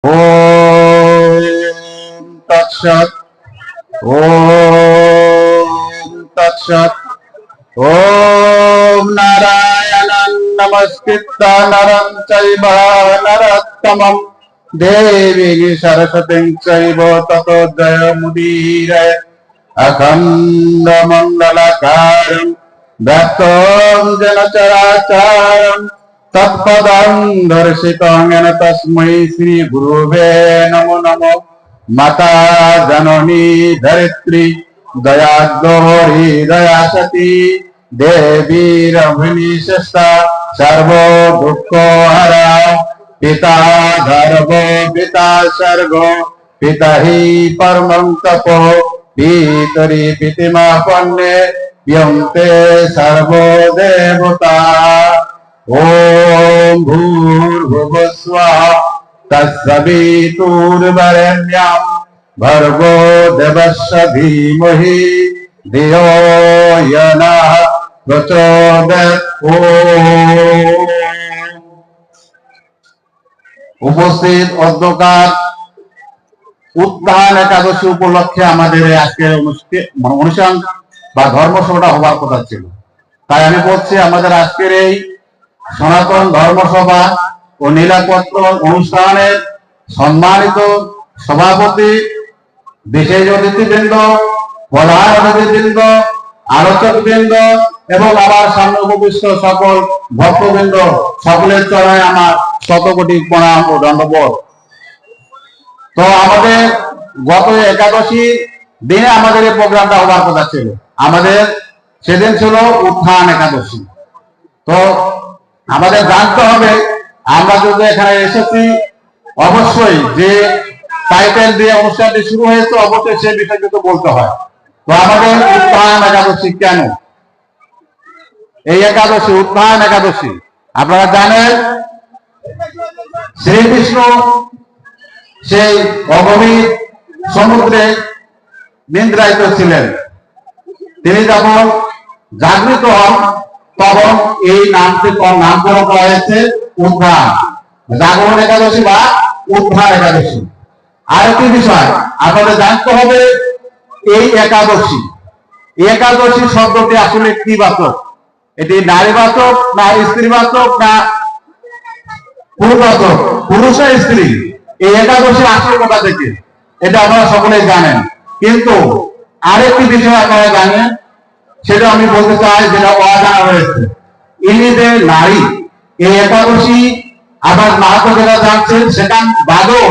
ओम तत्सत्। ओम तत्सत्। ओम नारायणं नमस्कृत्य नरं चैव नरोत्तमं देवीं सरस्वतीं चैव ततो जयमुदीरये। अखण्डमण्डलाकारं व्याप्तं येन चराचरं तत्पदं दर्शितं येन तस्मै श्री गुरुवे नमो नमो। माता जननी धरित्री दयाद्गौरी दया सती देवी रमणीशस्ता सर्व दुःखहरा। पिता गर्भो पिता सर्गो पिता हि परमं तपो पितरि पितिमापन्ने यन्ते सर्वो देवता। ओम भूर्भुवः स्वः तत्सवितुर्वरेण्यं भर्गो देवस्य धीमहि धियो यो नः प्रचोदयात्। উপস্থিত অধ্যকার উত্থান একাদশী উপলক্ষে আমাদের আজকের অনুষ্ঠান বা ধর্মসভাটা হবার কথা ছিল। তাই আমি বলছি আমাদের আজকের এই সনাতন ধর্মসভা ও নীলাপত্র অনুষ্ঠানের সম্মানিত সভাপতি, বিশেষ অতিথিবৃন্দ, প্রধান অতিথিবৃন্দ, আলোচকবৃন্দ এবং আমার সামনে উপবিষ্ট সকল ভক্তবৃন্দ, সকলের চরণে আমার শতকোটি প্রণাম ও দণ্ডবোধ। তো আমাদের গত একাদশী দিনে আমাদের এই প্রোগ্রামটা হবার কথা ছিল। আমাদের সেদিন ছিল উত্থান একাদশী। তো আমাদের জানতে হবে আমরা যদি এখানে এসেছি অবশ্যই যে টাইটেল দিয়ে অনুষ্ঠানটি শুরু হয়েছে অবশ্যই সে বিষয়ে কিন্তু বলতে হয়। তো আমাদের উত্থান একাদশী কেন? এই একাদশী উত্থান একাদশী আপনারা জানেন শ্রীকৃষ্ণ সেই অগভীর সমুদ্রে নিদ্রায়িত ছিলেন। তিনি যখন জাগৃত হন তখন এই নামকরণ করা হয়েছে উত্থান, জাগরণ একাদশী বা উত্থান একাদশী। আরেকটি বিষয় আপনাদের জানতে হবে, এই একাদশী শব্দটি আসলে কি বাচক? এটি নারীবাচক না স্ত্রীবাচক না পুরুষবাচক, পুরুষ আর স্ত্রী? এই একাদশী আসলে কোথা থেকে এটা আপনারা সকলেই জানেন, কিন্তু আরেকটি বিষয় আপনারা জানেন, সেটা আমি বলতে চাই যেটা অজানা রয়েছে। ইনি যে নারী, এই একাদশী আবার মাহাতো যারা জানছেন সেখান বাদও